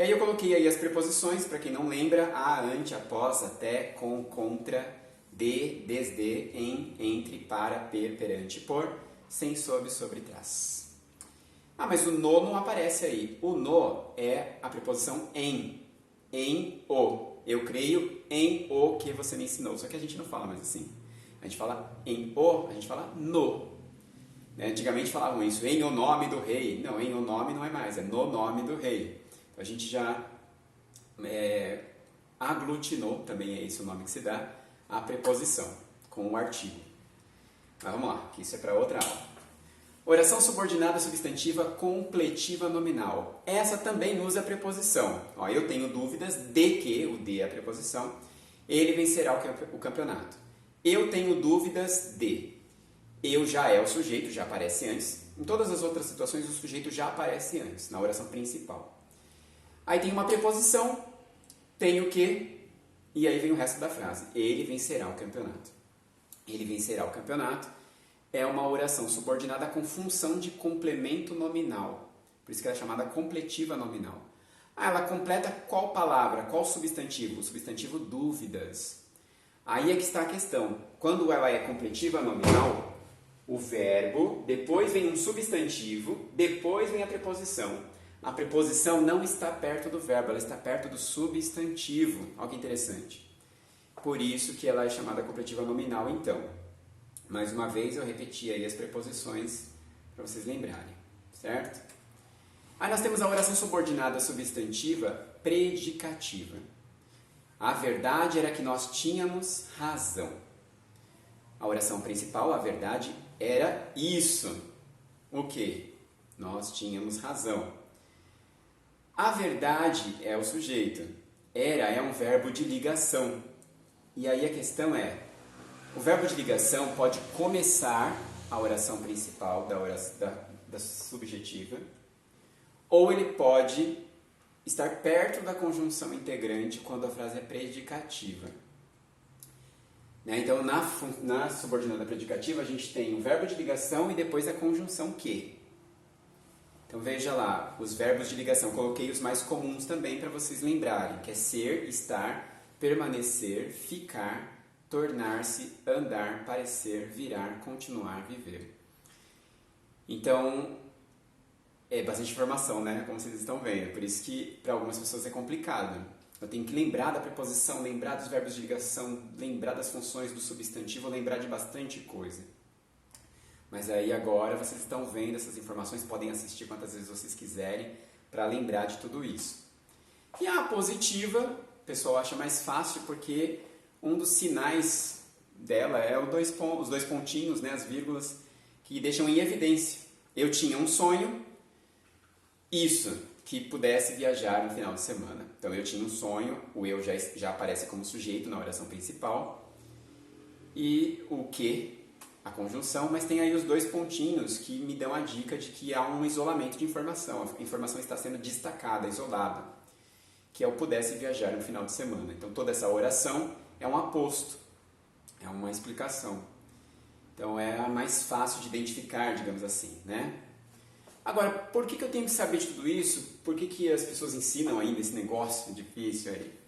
E aí eu coloquei aí as preposições, para quem não lembra, a, ante, após, até, com, contra, de, desde, em, entre, para, per, perante, por, sem, sob, sobre, trás. Ah, mas o no não aparece aí. O no é a preposição em o. Eu creio em o que você me ensinou. Só que a gente não fala mais assim. A gente fala em o, a gente fala no. Antigamente falavam isso, em o nome do rei. Não, em o nome não é mais, é no nome do rei. Então a gente já aglutinou, também é esse o nome que se dá, a preposição com o artigo. Mas vamos lá, que isso é para outra aula. Oração subordinada substantiva completiva nominal. Essa também usa a preposição. Ó, eu tenho dúvidas de que, o de é a preposição, ele vencerá o campeonato. Eu tenho dúvidas de. Eu já é o sujeito, já aparece antes. Em todas as outras situações, o sujeito já aparece antes, na oração principal. Aí tem uma preposição, tenho que, e aí vem o resto da frase. Ele vencerá o campeonato. Ele vencerá o campeonato é uma oração subordinada com função de complemento nominal. Por isso que ela é chamada completiva nominal. Ah, ela completa qual palavra, qual substantivo? O substantivo dúvidas. Aí é que está a questão. Quando ela é completiva nominal, o verbo, depois vem um substantivo, depois vem a preposição. A preposição não está perto do verbo, ela está perto do substantivo. Olha que interessante. Por isso que ela é chamada completiva nominal, então. Mais uma vez eu repeti aí as preposições para vocês lembrarem, certo? Aí nós temos a oração subordinada substantiva predicativa. A verdade era que nós tínhamos razão. A oração principal, a verdade era isso. O quê? Nós tínhamos razão. A verdade é o sujeito. Era é um verbo de ligação. E aí a questão é, o verbo de ligação pode começar a oração principal da subjetiva, ou ele pode estar perto da conjunção integrante quando a frase é predicativa. Então, na subordinada predicativa, a gente tem o verbo de ligação e depois a conjunção que. Então, veja lá, os verbos de ligação. Coloquei os mais comuns também para vocês lembrarem, que é ser, estar, permanecer, ficar, tornar-se, andar, parecer, virar, continuar, viver. Então, é bastante informação, né? Como vocês estão vendo. Por isso que para algumas pessoas é complicado. Eu tenho que lembrar da preposição, lembrar dos verbos de ligação, lembrar das funções do substantivo, lembrar de bastante coisa. Mas aí agora vocês estão vendo essas informações, podem assistir quantas vezes vocês quiserem para lembrar de tudo isso. E a positiva, o pessoal acha mais fácil porque um dos sinais dela é os dois pontinhos, né, as vírgulas, que deixam em evidência. Eu tinha um sonho, isso, que pudesse viajar no final de semana. Então eu tinha um sonho, o eu já aparece como sujeito na oração principal, e o que, a conjunção, mas tem aí os dois pontinhos que me dão a dica de que há um isolamento de informação. A informação está sendo destacada, isolada, que é o pudesse viajar no final de semana. Então toda essa oração é um aposto, é uma explicação. Então é a mais fácil de identificar, digamos assim, né? Agora, por que eu tenho que saber de tudo isso? Por que as pessoas ensinam ainda esse negócio difícil aí?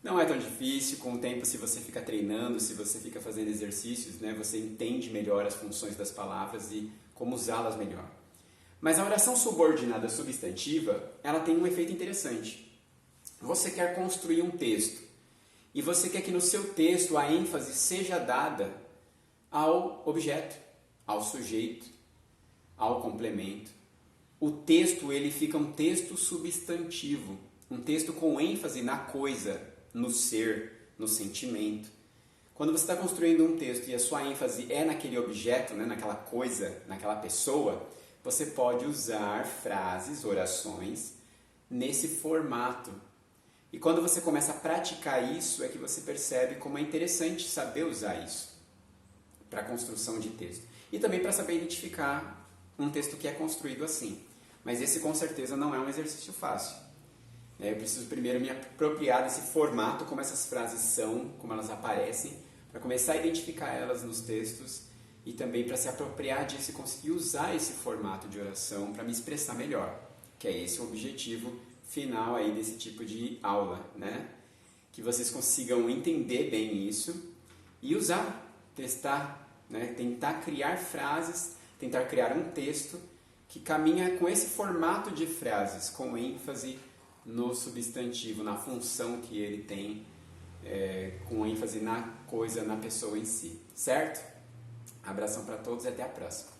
Não é tão difícil, com o tempo, se você fica treinando, se você fica fazendo exercícios, né, você entende melhor as funções das palavras e como usá-las melhor. Mas a oração subordinada substantiva, ela tem um efeito interessante. Você quer construir um texto e você quer que no seu texto a ênfase seja dada ao objeto, ao sujeito, ao complemento. O texto, ele fica um texto substantivo, um texto com ênfase na coisa, no ser, no sentimento. Quando você está construindo um texto e a sua ênfase é naquele objeto, né, naquela coisa, naquela pessoa, você pode usar frases, orações, nesse formato. E quando você começa a praticar isso, é que você percebe como é interessante saber usar isso para a construção de texto. E também para saber identificar um texto que é construído assim. Mas esse com certeza não é um exercício fácil. Eu preciso primeiro me apropriar desse formato, como essas frases são, como elas aparecem, para começar a identificar elas nos textos e também para se apropriar disso e conseguir usar esse formato de oração para me expressar melhor, que é esse o objetivo final aí desse tipo de aula, né? Que vocês consigam entender bem isso e usar, testar, né? Tentar criar frases, tentar criar um texto que caminha com esse formato de frases, com ênfase no substantivo, na função que ele tem, com ênfase na coisa, na pessoa em si, certo? Abração para todos e até a próxima.